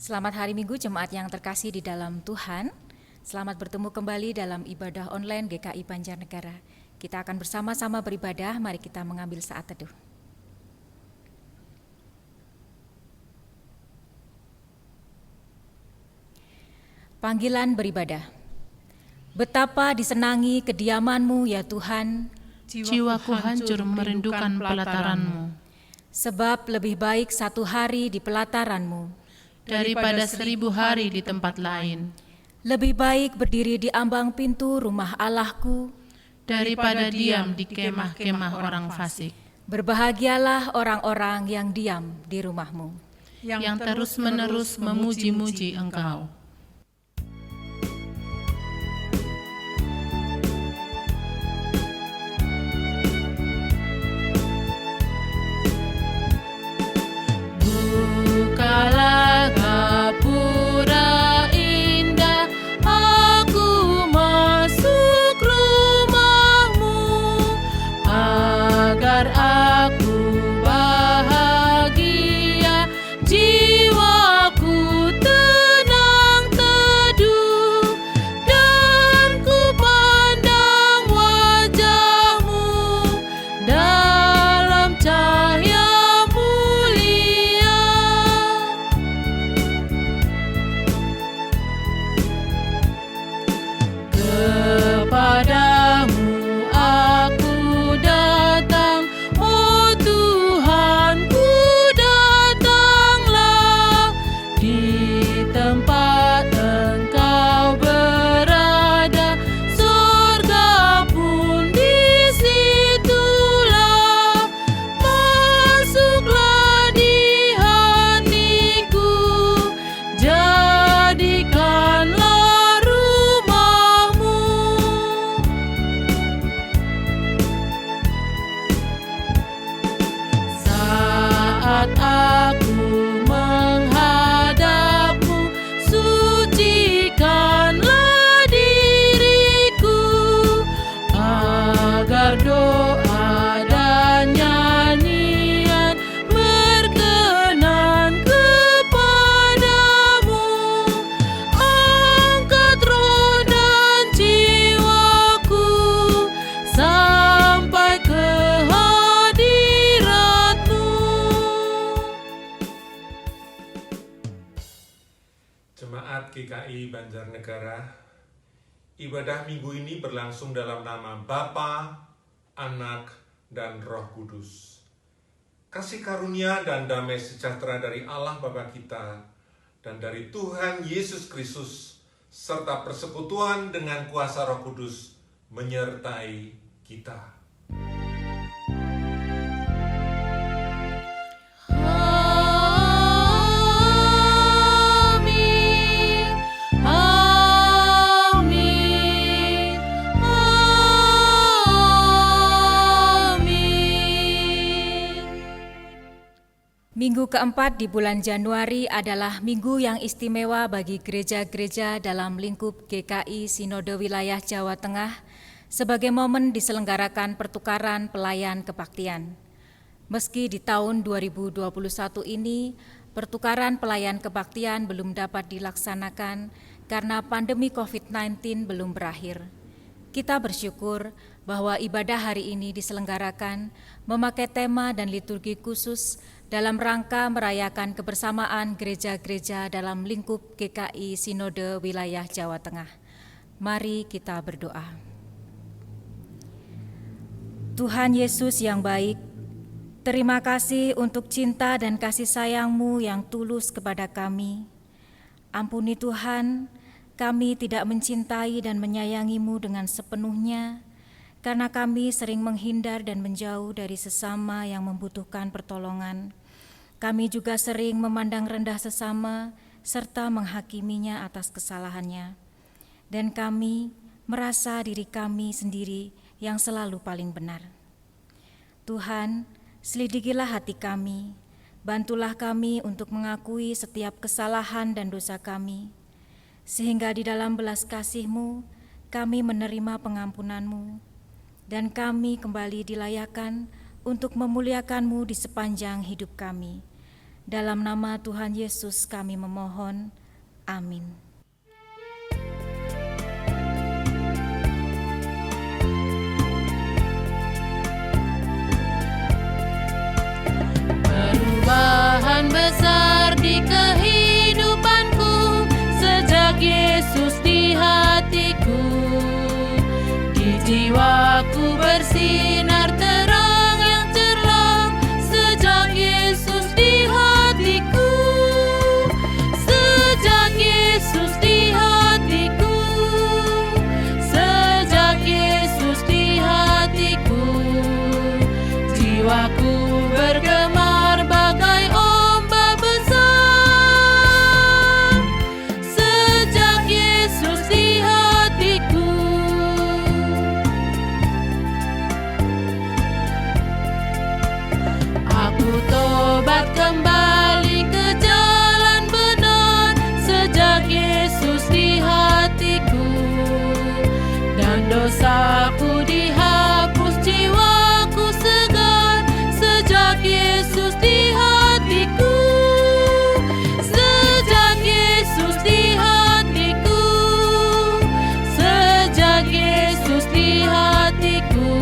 Selamat hari Minggu jemaat yang terkasih di dalam Tuhan. Selamat bertemu kembali dalam ibadah online GKI Banjarnegara. Kita akan bersama-sama beribadah, mari kita mengambil saat teduh. Panggilan beribadah. Betapa disenangi kediaman-Mu ya Tuhan, Jiwaku hancur merindukan pelataran-Mu. Sebab lebih baik satu hari di pelataran-Mu daripada 1000 hari di tempat lain. Lebih baik berdiri di ambang pintu rumah Allahku daripada diam di kemah-kemah orang fasik. Berbahagialah orang-orang yang diam di rumah-Mu, yang terus-menerus memuji-muji Engkau. Bukalah gapura indah, aku masuk rumah-Mu, agar aku bahagia, jiwaku tenang teduh, dan ku pandang wajah-Mu dalam cahaya Padamu aku datang, oh Tuhanku, datanglah di tempat Engkau berada, surga pun disitulah, masuklah di hatiku, jadikanlah aku menghadap-Mu, sucikanlah diriku, agar doa dan nyanyian berkenan kepadamu. Angkat roh dan jiwaku sampai ke Jemaat GKI Banjarnegara, ibadah minggu ini berlangsung dalam nama Bapa, Anak, dan Roh Kudus. Kasih karunia dan damai sejahtera dari Allah Bapa kita dan dari Tuhan Yesus Kristus serta persekutuan dengan kuasa Roh Kudus menyertai kita. Minggu keempat di bulan Januari adalah minggu yang istimewa bagi gereja-gereja dalam lingkup GKI Sinode Wilayah Jawa Tengah sebagai momen diselenggarakan pertukaran pelayan kebaktian. Meski di tahun 2021 ini, pertukaran pelayan kebaktian belum dapat dilaksanakan karena pandemi COVID-19 belum berakhir. Kita bersyukur bahwa ibadah hari ini diselenggarakan memakai tema dan liturgi khusus dalam rangka merayakan kebersamaan gereja-gereja dalam lingkup GKI Sinode Wilayah Jawa Tengah. Mari kita berdoa. Tuhan Yesus yang baik, terima kasih untuk cinta dan kasih sayang-Mu yang tulus kepada kami. Ampuni Tuhan, kami tidak mencintai dan menyayangi-Mu dengan sepenuhnya, karena kami sering menghindar dan menjauh dari sesama yang membutuhkan pertolongan. Kami juga sering memandang rendah sesama serta menghakiminya atas kesalahannya. Dan kami merasa diri kami sendiri yang selalu paling benar. Tuhan, selidikilah hati kami, bantulah kami untuk mengakui setiap kesalahan dan dosa kami, sehingga di dalam belas kasih-Mu kami menerima pengampunan-Mu, dan kami kembali dilayakan untuk memuliakan-Mu di sepanjang hidup kami. Dalam nama Tuhan Yesus kami memohon. Amin. Perubahan besar di kehidupanku sejak Yesus di hatiku. Di jiwaku bersinar terang yang cerah sejak Yesus di hatiku. Sejak Yesus di hatiku. Sejak Yesus di hatiku. Jiwaku bergemar bagai ombak besar. Sejak Yesus di hatiku. Aku tobat kembali ke jalan benar sejak Yesus di hatiku. Dan dosaku dihapus, jiwaku segar sejak Yesus di hatiku. Sejak Yesus di hatiku. Sejak Yesus di hatiku.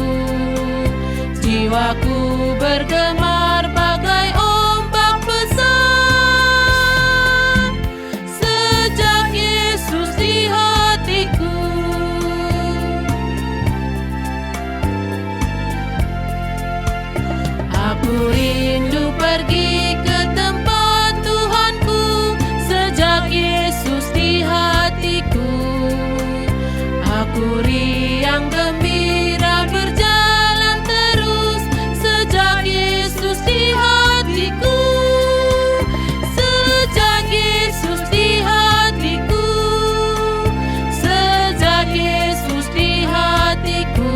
Jiwaku bergemar bagai ombak besar. Sejak Yesus di hatiku. Aku rindu pergi ke tempat Tuhanku sejak Yesus di hatiku. Aku riang gembira berjalan terus sejak Yesus di hatiku. Sejak Yesus di hatiku. Sejak Yesus di hatiku.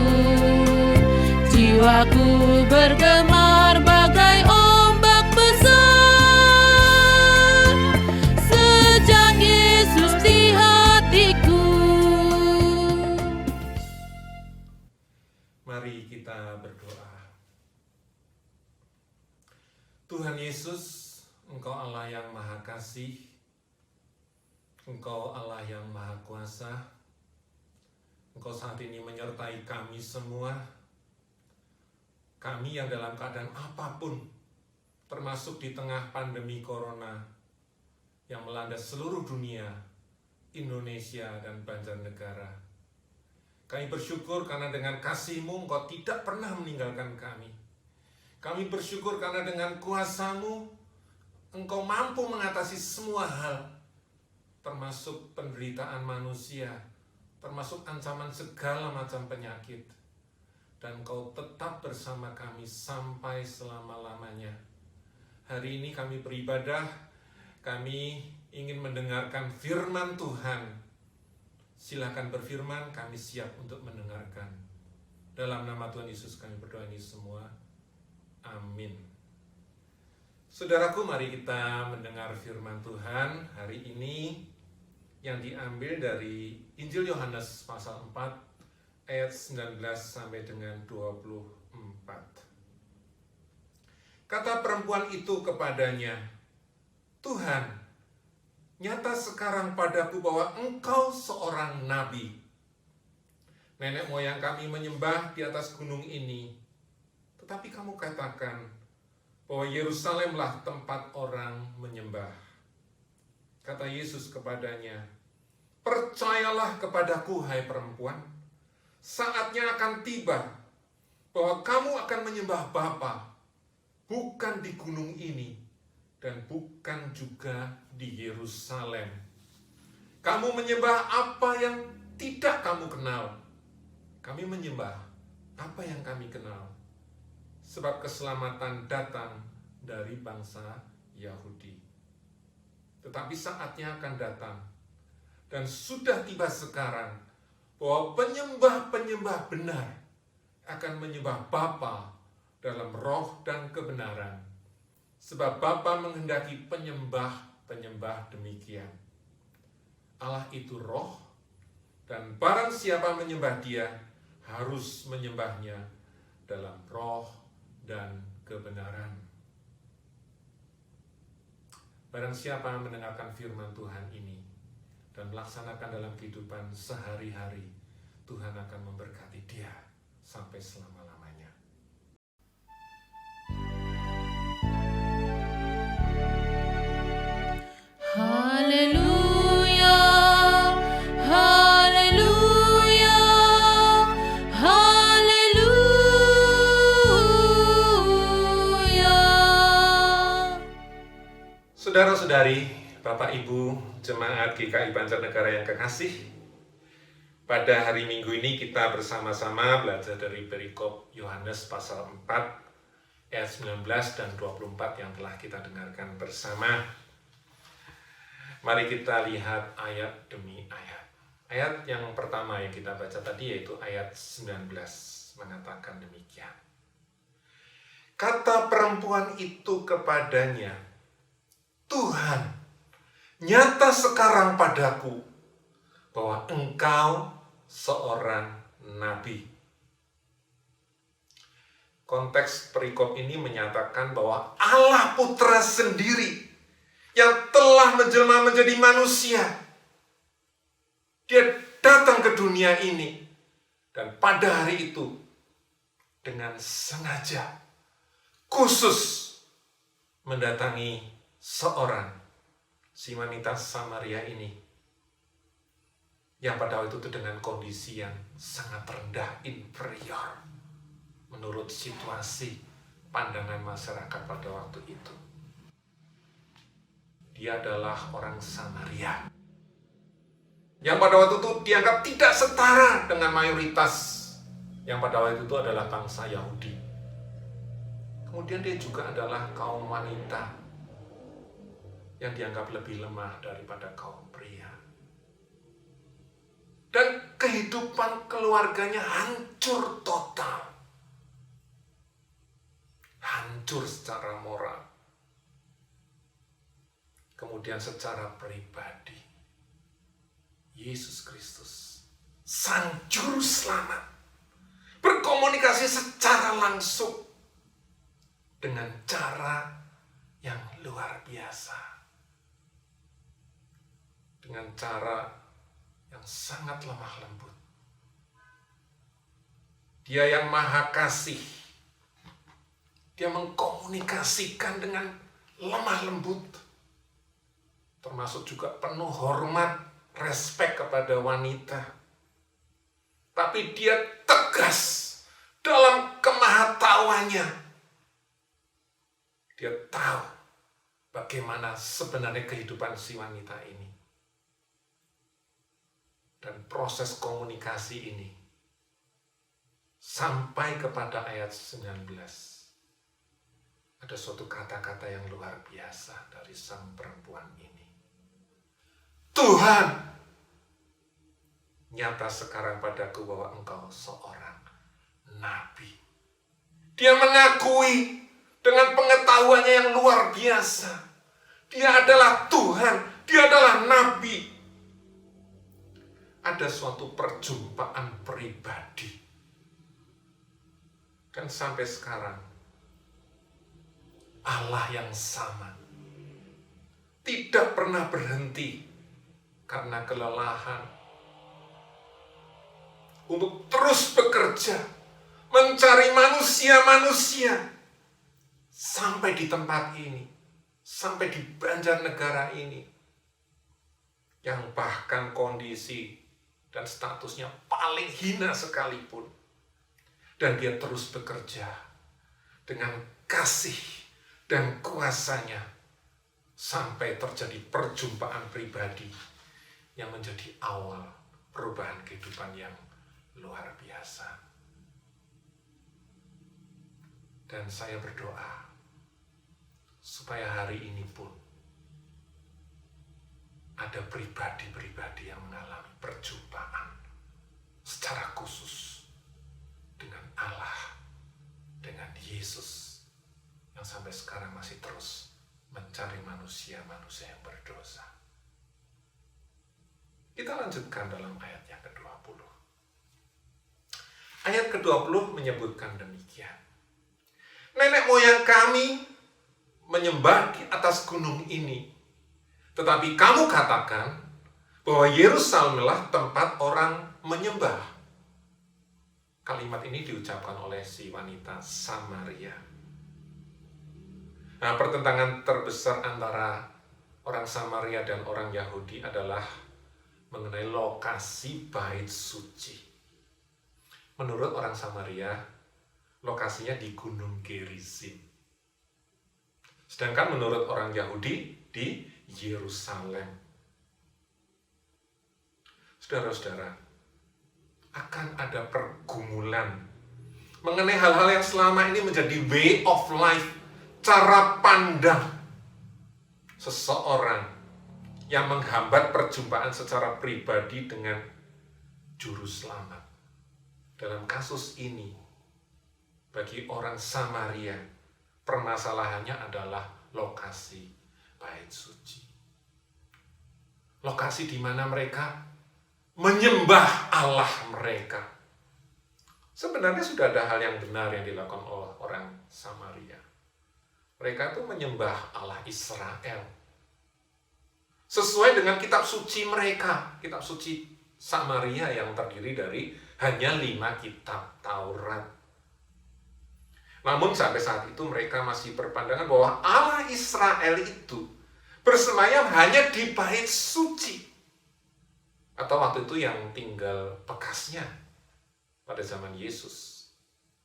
Jiwaku bergemar bagai ombak besar. Sejak Yesus di hatiku. Mari kita berdoa. Tuhan Yesus, Engkau Allah yang Maha Kasih, Engkau Allah yang Maha Kuasa. Engkau saat ini menyertai kami semua. Kami yang dalam keadaan apapun, termasuk di tengah pandemi corona yang melanda seluruh dunia, Indonesia dan Banjarnegara. Kami bersyukur karena dengan kasih-Mu Engkau tidak pernah meninggalkan kami. Kami bersyukur karena dengan kuasa-Mu Engkau mampu mengatasi semua hal, termasuk penderitaan manusia, termasuk ancaman segala macam penyakit. Dan Engkau tetap bersama kami sampai selama-lamanya. Hari ini kami beribadah, kami ingin mendengarkan firman Tuhan. Silakan berfirman, kami siap untuk mendengarkan. Dalam nama Tuhan Yesus kami berdoa ini semua. Amin. Saudaraku, mari kita mendengar firman Tuhan hari ini yang diambil dari Injil Yohanes pasal 4 ayat 19 sampai dengan 24. Kata perempuan itu kepadanya, "Tuhan, nyata sekarang padaku bahwa Engkau seorang nabi. Nenek moyang kami menyembah di atas gunung ini, tetapi kamu katakan bahwa Yerusalemlah tempat orang menyembah." Kata Yesus kepadanya, "Percayalah kepadaku, hai perempuan, saatnya akan tiba bahwa kamu akan menyembah Bapa, bukan di gunung ini dan bukan juga di Yerusalem. Kamu menyembah apa yang tidak kamu kenal. Kami menyembah apa yang kami kenal, sebab keselamatan datang dari bangsa Yahudi. Tetapi saatnya akan datang, dan sudah tiba sekarang, bahwa penyembah-penyembah benar akan menyembah Bapa dalam roh dan kebenaran. Sebab Bapa menghendaki penyembah-penyembah demikian. Allah itu roh, dan barang siapa menyembah Dia harus menyembahnya dalam roh dan kebenaran. Barang siapa yang mendengarkan firman Tuhan ini dan melaksanakan dalam kehidupan sehari-hari, Tuhan akan memberkati dia sampai selama-lamanya. Haleluya, haleluya, haleluya. Saudara-saudari, Bapak Ibu, Jemaat GKI Banjarnegara yang kekasih, pada hari Minggu ini kita bersama-sama belajar dari perikop Yohanes pasal 4 ayat 19 dan 24 yang telah kita dengarkan bersama. Mari kita lihat ayat demi ayat. Ayat yang pertama yang kita baca tadi yaitu ayat 19 mengatakan demikian. Kata perempuan itu kepadanya, Tuhan, nyata sekarang padaku bahwa engkau seorang nabi. Konteks perikop ini menyatakan bahwa Allah Putra sendiri yang telah menjelma menjadi manusia, dia datang ke dunia ini dan pada hari itu dengan sengaja khusus mendatangi si wanita Samaria ini yang pada waktu itu dengan kondisi yang sangat rendah, inferior menurut situasi pandangan masyarakat pada waktu itu. Dia adalah orang Samaria yang pada waktu itu dianggap tidak setara dengan mayoritas yang pada waktu itu adalah bangsa Yahudi. Kemudian dia juga adalah kaum wanita yang dianggap lebih lemah daripada kaum pria. Dan kehidupan keluarganya hancur total. Hancur secara moral. Kemudian secara pribadi, Yesus Kristus, Sang Juru Selamat, berkomunikasi secara langsung dengan cara yang luar biasa. Dengan cara yang sangat lemah lembut. Dia yang maha kasih. Dia mengkomunikasikan dengan lemah lembut. Termasuk juga penuh hormat, respek kepada wanita. Tapi dia tegas dalam kemahatauannya. Dia tahu bagaimana sebenarnya kehidupan si wanita ini. Dan proses komunikasi ini sampai kepada ayat 19. Ada suatu kata-kata yang luar biasa dari sang perempuan ini. Tuhan, nyata sekarang padaku bahwa engkau seorang nabi. Dia mengakui dengan pengetahuannya yang luar biasa. Dia adalah Tuhan, dia adalah nabi. Ada suatu perjumpaan pribadi. Dan sampai sekarang, Allah yang sama tidak pernah berhenti karena kelelahan untuk terus bekerja, mencari manusia-manusia sampai di tempat ini, sampai di Banjarnegara ini, yang bahkan kondisi dan statusnya paling hina sekalipun. Dan dia terus bekerja dengan kasih dan kuasanya sampai terjadi perjumpaan pribadi yang menjadi awal perubahan kehidupan yang luar biasa. Dan saya berdoa supaya hari ini pun ada pribadi-pribadi yang mengalami perjumpaan secara khusus dengan Allah, dengan Yesus yang sampai sekarang masih terus mencari manusia-manusia yang berdosa. Kita lanjutkan dalam ayat yang ke-20. Ayat ke-20 menyebutkan demikian. Nenek moyang kami menyembah di atas gunung ini Tetapi kamu katakan bahwa Yerusalemlah tempat orang menyembah. Kalimat ini diucapkan oleh si wanita Samaria. Nah, pertentangan terbesar antara orang Samaria dan orang Yahudi adalah mengenai lokasi bait suci. Menurut orang Samaria, lokasinya di Gunung Gerizim. Sedangkan menurut orang Yahudi di Yerusalem. Saudara-saudara, akan ada pergumulan mengenai hal-hal yang selama ini menjadi way of life, cara pandang seseorang yang menghambat perjumpaan secara pribadi dengan juru selamat. Dalam kasus ini, bagi orang Samaria, permasalahannya adalah lokasi bait suci. Lokasi di mana mereka menyembah Allah mereka. Sebenarnya sudah ada hal yang benar yang dilakukan oleh orang Samaria. Mereka itu menyembah Allah Israel. Sesuai dengan kitab suci mereka, kitab suci Samaria yang terdiri dari hanya 5 kitab Taurat. Namun sampai saat itu mereka masih berpandangan bahwa Allah Israel itu bersemayam hanya di bait suci. Atau waktu itu yang tinggal bekasnya pada zaman Yesus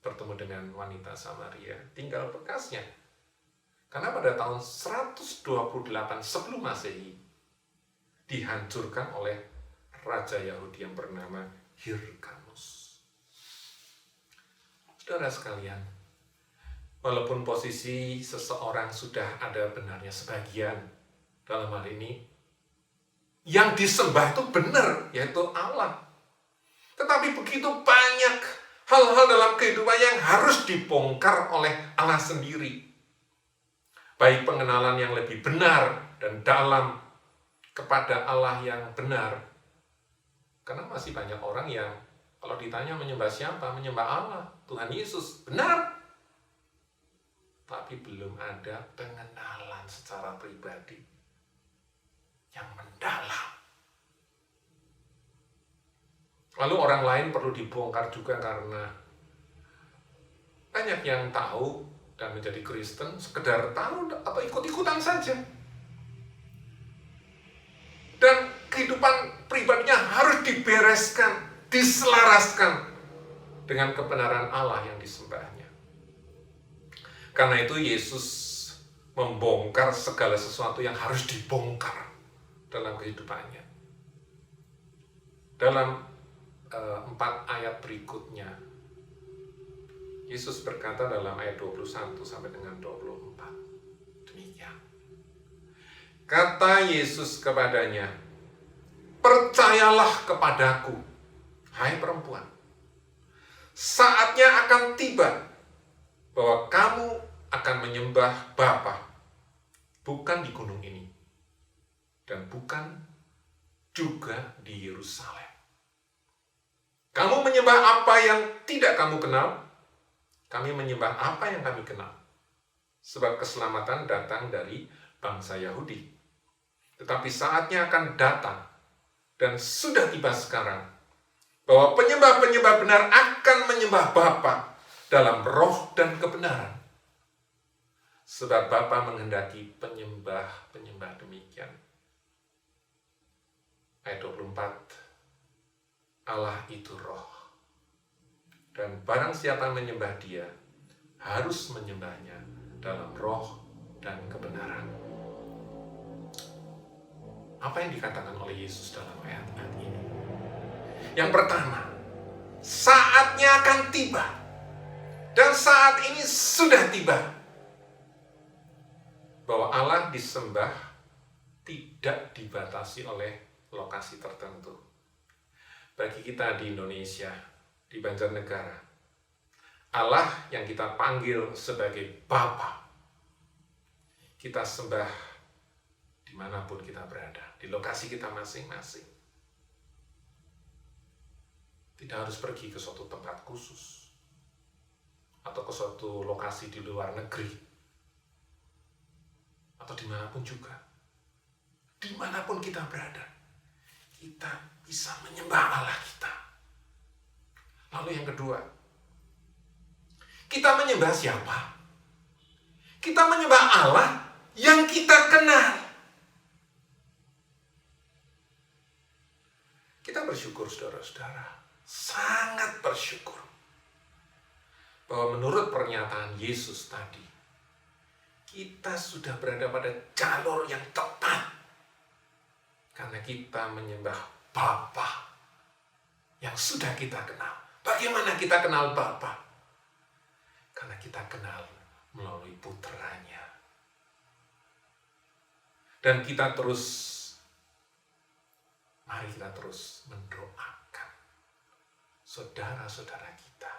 bertemu dengan wanita Samaria, tinggal bekasnya. Karena pada tahun 128 sebelum Masehi dihancurkan oleh raja Yahudi yang bernama Hyrcanus. Saudara sekalian, walaupun posisi seseorang sudah ada benarnya sebagian dalam hal ini, yang disembah itu benar, yaitu Allah. Tetapi begitu banyak hal-hal dalam kehidupan yang harus dibongkar oleh Allah sendiri. Baik pengenalan yang lebih benar dan dalam kepada Allah yang benar. Karena masih banyak orang yang kalau ditanya menyembah siapa, menyembah Allah, Tuhan Yesus, benar. Tapi belum ada pengenalan secara pribadi yang mendalam. Lalu orang lain perlu dibongkar juga karena banyak yang tahu dan menjadi Kristen sekedar tahu atau ikut-ikutan saja. Dan kehidupan pribadinya harus dibereskan, diselaraskan dengan kebenaran Allah yang disembahnya. Karena itu Yesus membongkar segala sesuatu yang harus dibongkar dalam kehidupannya. Dalam 4 ayat berikutnya, Yesus berkata dalam ayat 21 sampai dengan 24. Demikian. Kata Yesus kepadanya, "Percayalah kepadaku, hai perempuan. Saatnya akan tiba bahwa kamu akan menyembah Bapa, bukan di gunung ini, dan bukan juga di Yerusalem. Kamu menyembah apa yang tidak kamu kenal, kami menyembah apa yang kami kenal. Sebab keselamatan datang dari bangsa Yahudi. Tetapi saatnya akan datang, dan sudah tiba sekarang, bahwa penyembah-penyembah benar akan menyembah Bapa dalam roh dan kebenaran. Sebab Bapa menghendaki penyembah-penyembah demikian." Ayat 24, Allah itu roh. Dan barang siapa menyembah dia, harus menyembahnya dalam roh dan kebenaran. Apa yang dikatakan oleh Yesus dalam ayat-ayat ini? Yang pertama, saatnya akan tiba. Dan saat ini sudah tiba. Bahwa Allah disembah tidak dibatasi oleh lokasi tertentu. Bagi kita di Indonesia, di Banjarnegara, Allah yang kita panggil sebagai Bapa, kita sembah dimanapun kita berada, di lokasi kita masing-masing. Tidak harus pergi ke suatu tempat khusus, atau ke suatu lokasi di luar negeri, atau dimanapun juga. dimanapun kita berada, kita bisa menyembah Allah kita. Lalu yang kedua, kita menyembah siapa? Kita menyembah Allah yang kita kenal. Kita bersyukur, saudara-saudara, sangat bersyukur bahwa menurut pernyataan Yesus tadi, kita sudah berada pada jalur yang tepat karena kita menyembah Bapa yang sudah kita kenal. Bagaimana kita kenal Bapa? Karena kita kenal melalui putranya. Dan mari kita terus mendoakan saudara-saudara kita,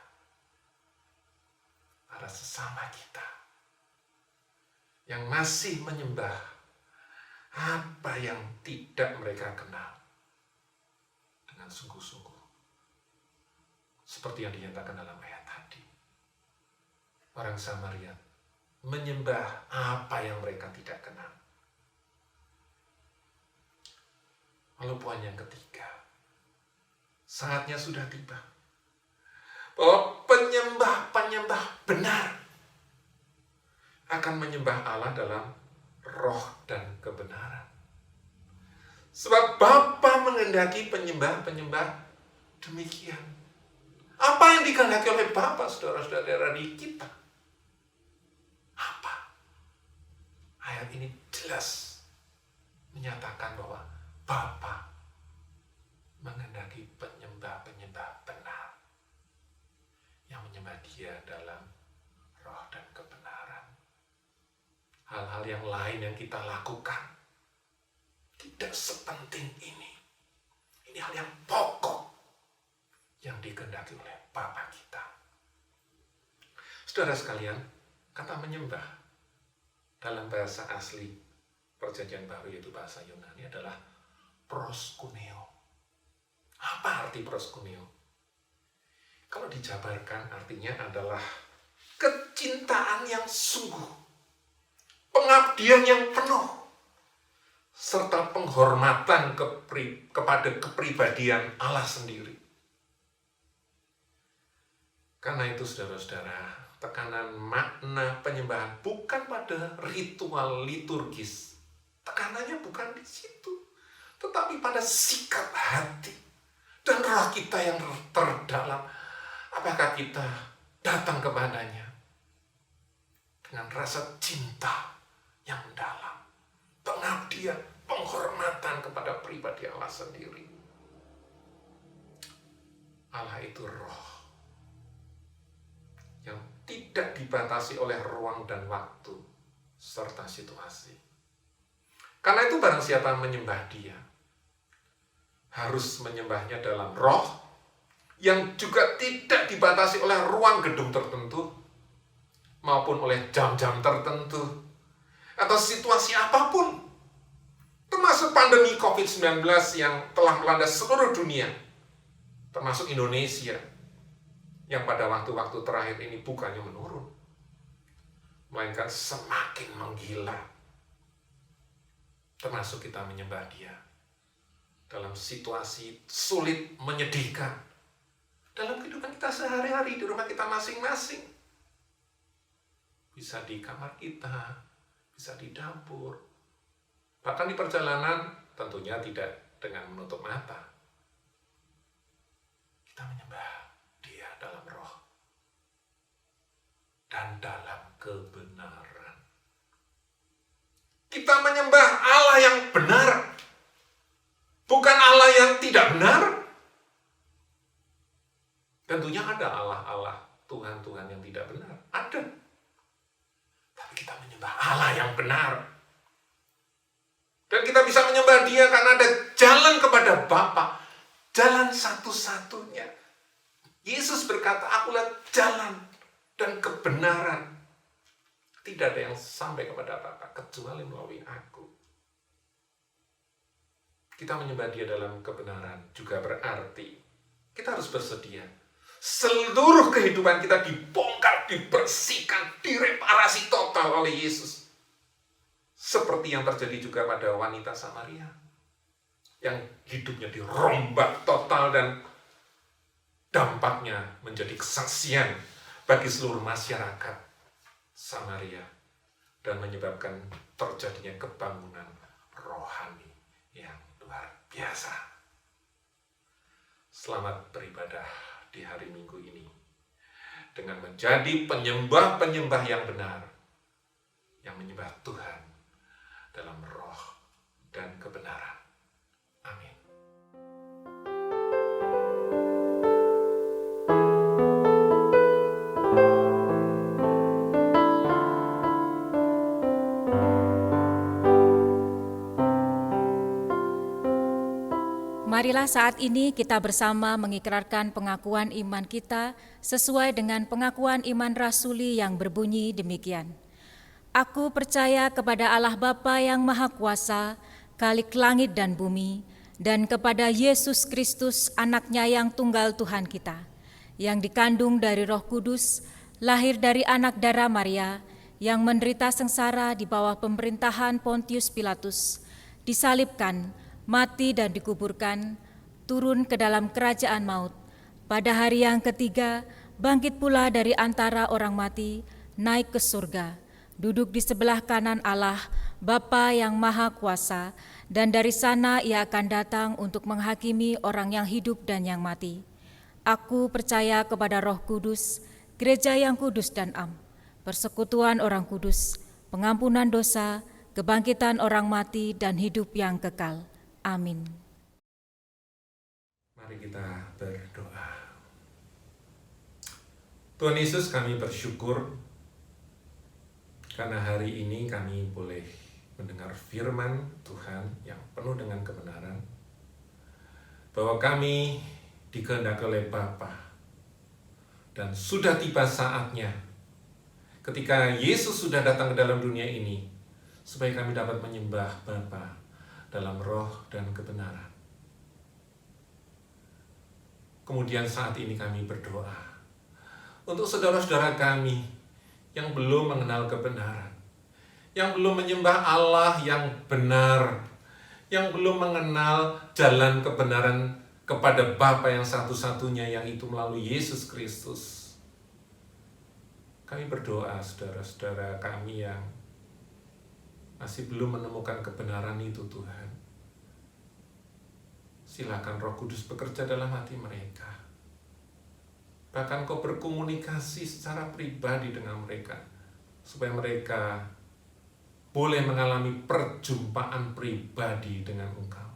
para sesama kita, yang masih menyembah apa yang tidak mereka kenal dengan sungguh-sungguh. Seperti yang dinyatakan dalam ayat tadi. Orang Samaria menyembah apa yang mereka tidak kenal. Lalu poin yang ketiga, saatnya sudah tiba bahwa penyembah benar akan menyembah Allah dalam roh dan kebenaran. Sebab Bapa menghendaki penyembah demikian. Apa yang dikehendaki oleh Bapa, saudara-saudara di kita? Apa? Ayat ini jelas menyatakan bahwa Bapa menghendaki penyembah benar yang menyembah Dia dalam roh dan kebenaran. Hal-hal yang lain yang kita lakukan tidak sepenting ini. Ini hal yang pokok yang dikehendaki oleh Bapa kita. Saudara sekalian, kata menyembah dalam bahasa asli Perjanjian Baru, yaitu bahasa Yunani, adalah proskuneo. Apa arti proskuneo? Kalau dijabarkan artinya adalah kecintaan yang sungguh, pengabdian yang penuh, serta penghormatan kepada kepribadian Allah sendiri. Karena itu saudara-saudara, tekanan makna penyembahan bukan pada ritual liturgis. Tekanannya bukan di situ, tetapi pada sikap hati dan roh kita yang terdalam. Apakah kita datang kepadanya dengan rasa cinta yang mendalam, pengabdian, penghormatan kepada pribadi Allah sendiri. Allah itu roh yang tidak dibatasi oleh ruang dan waktu serta situasi. Karena itu barang siapa menyembah Dia harus menyembahnya dalam roh yang juga tidak dibatasi oleh ruang gedung tertentu maupun oleh jam-jam tertentu atau situasi apapun, termasuk pandemi COVID-19 yang telah melanda seluruh dunia, termasuk Indonesia, yang pada waktu-waktu terakhir ini bukannya menurun, melainkan semakin menggila. Termasuk kita menyembah Dia dalam situasi sulit, menyedihkan, dalam kehidupan kita sehari-hari, di rumah kita masing-masing. Bisa di kamar kita, bisa di dapur, bahkan di perjalanan, tentunya tidak dengan menutup mata. Kita menyembah Dia dalam roh dan dalam kebenaran. Kita menyembah Allah yang benar, bukan Allah yang tidak benar. Tentunya ada Allah-Allah, Tuhan-Tuhan yang tidak benar, ada. Tapi kita menyembah Allah yang benar. Dan kita bisa menyembah Dia karena ada jalan kepada Bapa, jalan satu-satunya. Yesus berkata, "Akulah jalan dan kebenaran. Tidak ada yang sampai kepada Bapa kecuali melalui Aku." Kita menyembah Dia dalam kebenaran juga berarti kita harus bersedia. Seluruh kehidupan kita dibongkar, dibersihkan, direparasi total oleh Yesus. Seperti yang terjadi juga pada wanita Samaria, yang hidupnya dirombak total dan dampaknya menjadi kesaksian bagi seluruh masyarakat Samaria dan menyebabkan terjadinya kebangunan rohani yang luar biasa. Selamat beribadah di hari Minggu ini dengan menjadi penyembah-penyembah yang benar, yang menyembah Tuhan dalam roh dan kebenaran. Amin. Marilah saat ini kita bersama mengikrarkan pengakuan iman kita sesuai dengan pengakuan iman rasuli yang berbunyi demikian. Aku percaya kepada Allah Bapa yang Maha Kuasa, Khalik langit dan bumi, dan kepada Yesus Kristus, Anaknya yang tunggal Tuhan kita, yang dikandung dari Roh Kudus, lahir dari anak darah Maria, yang menderita sengsara di bawah pemerintahan Pontius Pilatus, disalibkan, mati dan dikuburkan, turun ke dalam kerajaan maut. Pada hari yang ketiga, bangkit pula dari antara orang mati, naik ke surga, duduk di sebelah kanan Allah, Bapa yang Maha Kuasa, dan dari sana Ia akan datang untuk menghakimi orang yang hidup dan yang mati. Aku percaya kepada Roh Kudus, gereja yang kudus dan am, persekutuan orang kudus, pengampunan dosa, kebangkitan orang mati, dan hidup yang kekal. Amin. Mari kita berdoa. Tuhan Yesus, kami bersyukur karena hari ini kami boleh mendengar firman Tuhan yang penuh dengan kebenaran, bahwa kami dikehendaki oleh Bapa dan sudah tiba saatnya ketika Yesus sudah datang ke dalam dunia ini supaya kami dapat menyembah Bapa dalam roh dan kebenaran. Kemudian saat ini kami berdoa untuk saudara-saudara kami yang belum mengenal kebenaran, yang belum menyembah Allah yang benar, yang belum mengenal jalan kebenaran kepada Bapa yang satu-satunya, yang itu melalui Yesus Kristus. Kami berdoa saudara-saudara kami yang masih belum menemukan kebenaran itu, Tuhan. Silakan Roh Kudus bekerja dalam hati mereka. Bahkan Kau berkomunikasi secara pribadi dengan mereka, supaya mereka boleh mengalami perjumpaan pribadi dengan Engkau.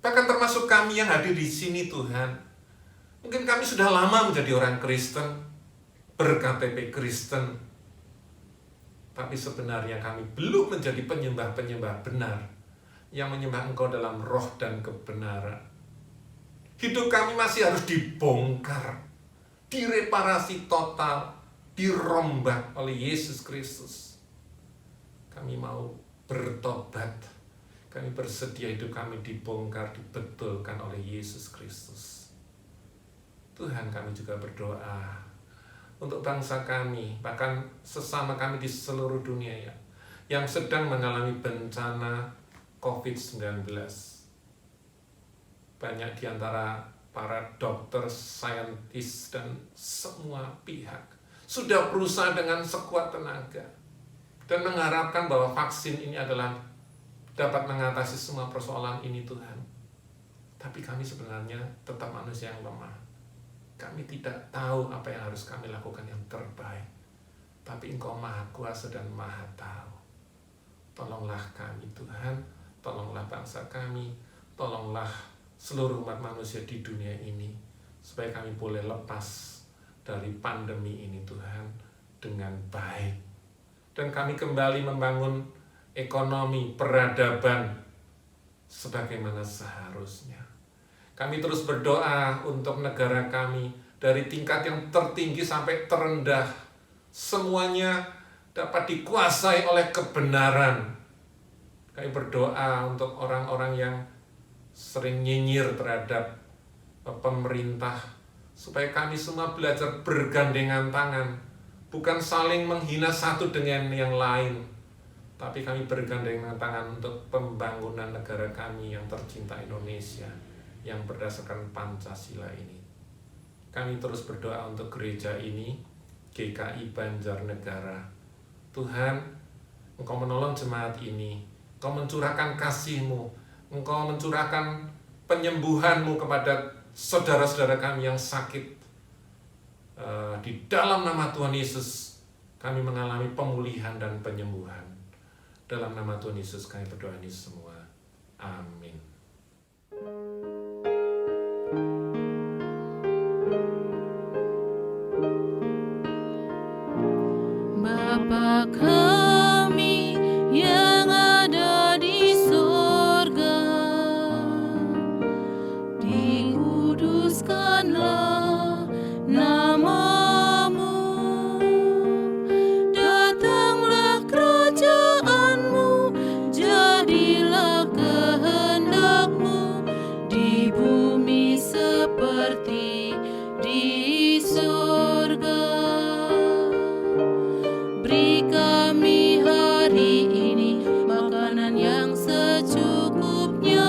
Bahkan termasuk kami yang hadir di sini, Tuhan. Mungkin kami sudah lama menjadi orang Kristen, ber-KTP Kristen, tapi sebenarnya kami belum menjadi penyembah-penyembah benar yang menyembah Engkau dalam roh dan kebenaran. Hidup kami masih harus dibongkar, direparasi total, dirombak oleh Yesus Kristus. Kami mau bertobat. Kami bersedia hidup kami dibongkar, dibetulkan oleh Yesus Kristus. Tuhan, kami juga berdoa untuk bangsa kami, bahkan sesama kami di seluruh dunia ya, yang sedang mengalami bencana COVID-19. Banyak di antara para dokter, saintis, dan semua pihak sudah berusaha dengan sekuat tenaga dan mengharapkan bahwa vaksin ini adalah dapat mengatasi semua persoalan ini, Tuhan. Tapi kami sebenarnya tetap manusia yang lemah. Kami tidak tahu apa yang harus kami lakukan yang terbaik. Tapi Engkau Maha Kuasa dan Maha Tahu. Tolonglah kami, Tuhan. Tolonglah bangsa kami. Tolonglah seluruh umat manusia di dunia ini, supaya kami boleh lepas dari pandemi ini, Tuhan, dengan baik. Dan kami kembali membangun ekonomi, peradaban, sebagaimana seharusnya. Kami terus berdoa untuk negara kami, dari tingkat yang tertinggi sampai terendah, semuanya dapat dikuasai oleh kebenaran. Kami berdoa untuk orang-orang yang sering nyinyir terhadap pemerintah, supaya kami semua belajar bergandengan tangan, bukan saling menghina satu dengan yang lain, tapi kami bergandengan tangan untuk pembangunan negara kami yang tercinta Indonesia, yang berdasarkan Pancasila ini. Kami terus berdoa untuk gereja ini, GKI Banjarnegara. Tuhan, Engkau menolong jemaat ini, Engkau mencurahkan kasih-Mu, Engkau mencurahkan penyembuhan-Mu kepada saudara-saudara kami yang sakit. Di dalam nama Tuhan Yesus, kami mengalami pemulihan dan penyembuhan. Dalam nama Tuhan Yesus kami berdoa ini semua. Amin. Bapa kami yang ada di surga, dikuduskanlah nama-Mu, datanglah kerajaan-Mu, jadilah kehendak-Mu di bumi seperti di surga. Beri kami hari ini makanan yang secukupnya.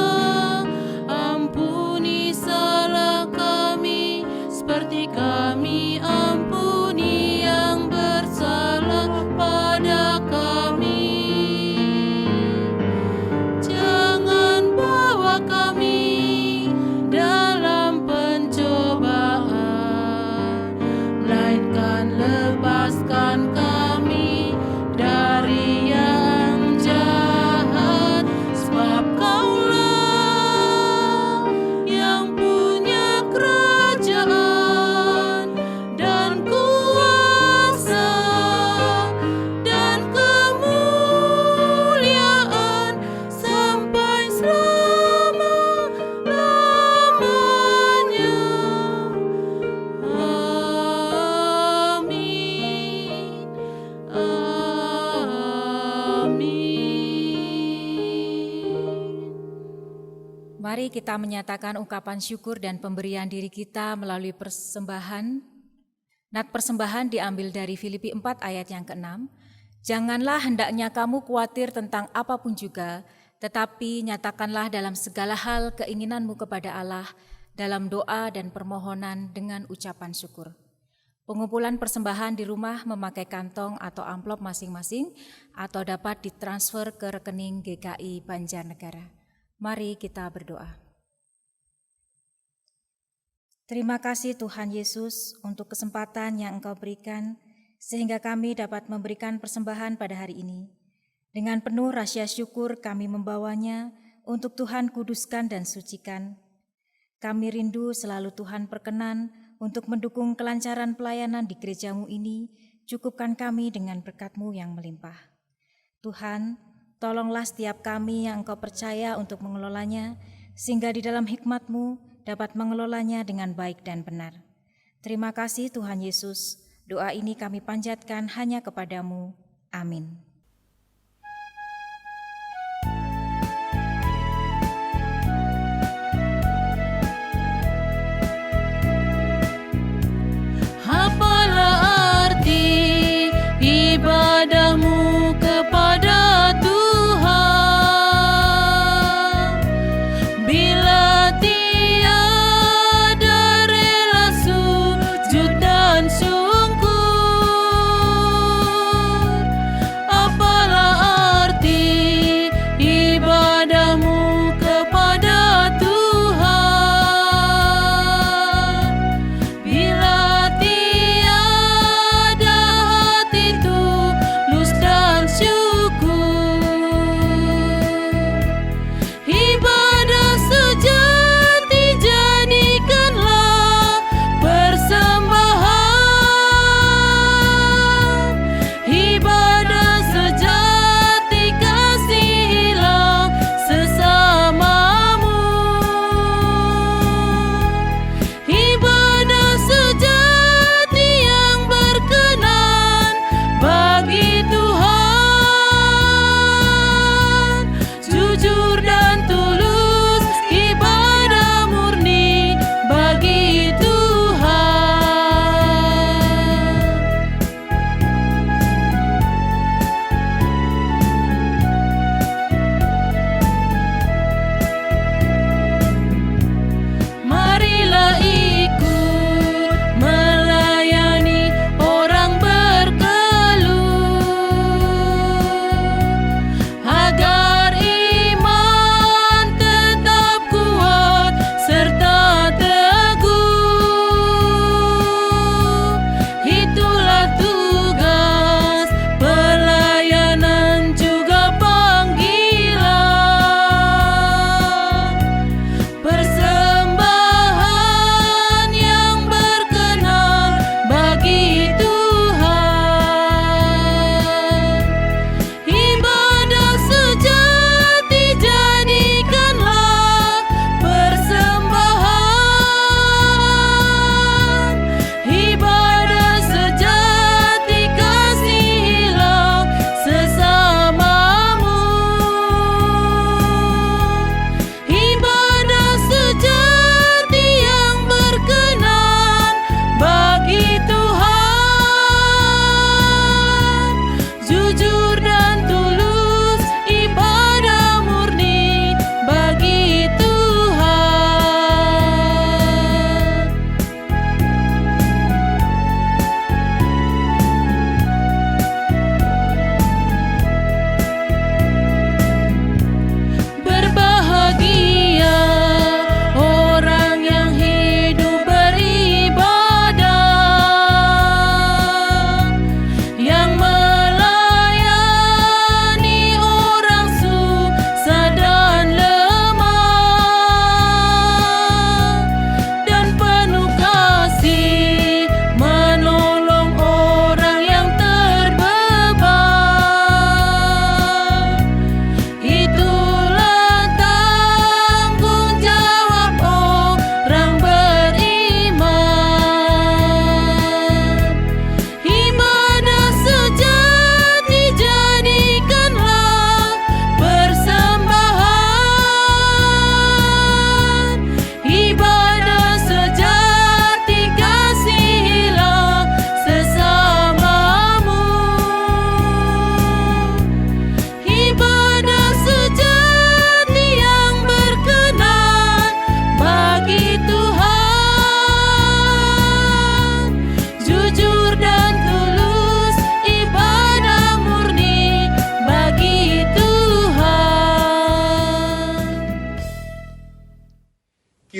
Ampuni salah kami seperti kami ampuni yang bersalah pada kami. Jangan bawa kami dalam pencobaan, melainkan lepaskan kami dari yang jahat, sebab Kaulah yang punya kerajaan dan kuasa dan kemuliaan sampai selama-lamanya. Amin. Mari kita menyatakan ungkapan syukur dan pemberian diri kita melalui persembahan. Nat persembahan diambil dari Filipi 4 ayat yang ke-6. Janganlah hendaknya kamu khawatir tentang apapun juga, tetapi nyatakanlah dalam segala hal keinginanmu kepada Allah dalam doa dan permohonan dengan ucapan syukur. Pengumpulan persembahan di rumah memakai kantong atau amplop masing-masing atau dapat ditransfer ke rekening GKI Banjarnegara. Mari kita berdoa. Terima kasih Tuhan Yesus untuk kesempatan yang Engkau berikan sehingga kami dapat memberikan persembahan pada hari ini. Dengan penuh rasa syukur kami membawanya untuk Tuhan kuduskan dan sucikan. Kami rindu selalu Tuhan perkenan untuk mendukung kelancaran pelayanan di gereja-Mu ini. Cukupkan kami dengan berkat-Mu yang melimpah. Tuhan, tolonglah setiap kami yang Engkau percaya untuk mengelolanya, sehingga di dalam hikmat-Mu dapat mengelolanya dengan baik dan benar. Terima kasih Tuhan Yesus, doa ini kami panjatkan hanya kepadamu. Amin. Apalah arti ibadahmu kepada Tuhan bila tiada rela sujud dan syukur?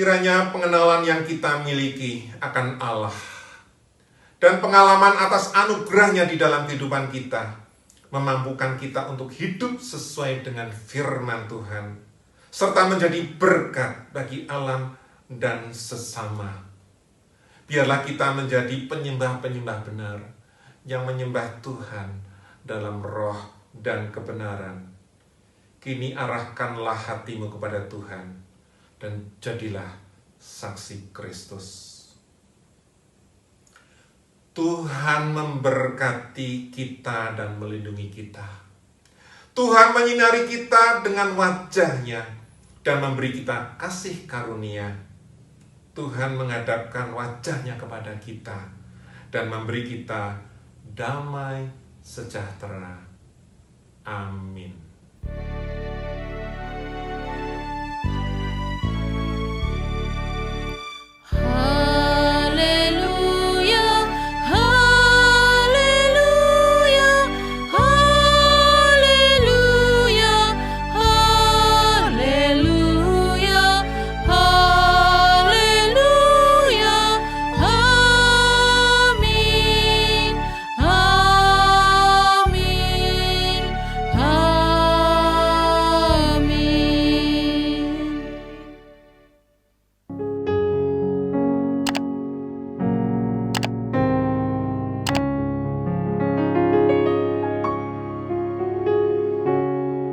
Kiranya pengenalan yang kita miliki akan Allah dan pengalaman atas anugerahnya di dalam kehidupan kita memampukan kita untuk hidup sesuai dengan firman Tuhan, serta menjadi berkat bagi alam dan sesama. Biarlah kita menjadi penyembah-penyembah benar yang menyembah Tuhan dalam roh dan kebenaran. Kini arahkanlah hatimu kepada Tuhan dan jadilah saksi Kristus. Tuhan memberkati kita dan melindungi kita. Tuhan menyinari kita dengan wajah-Nya dan memberi kita kasih karunia. Tuhan menghadapkan wajah-Nya kepada kita dan memberi kita damai sejahtera. Amin.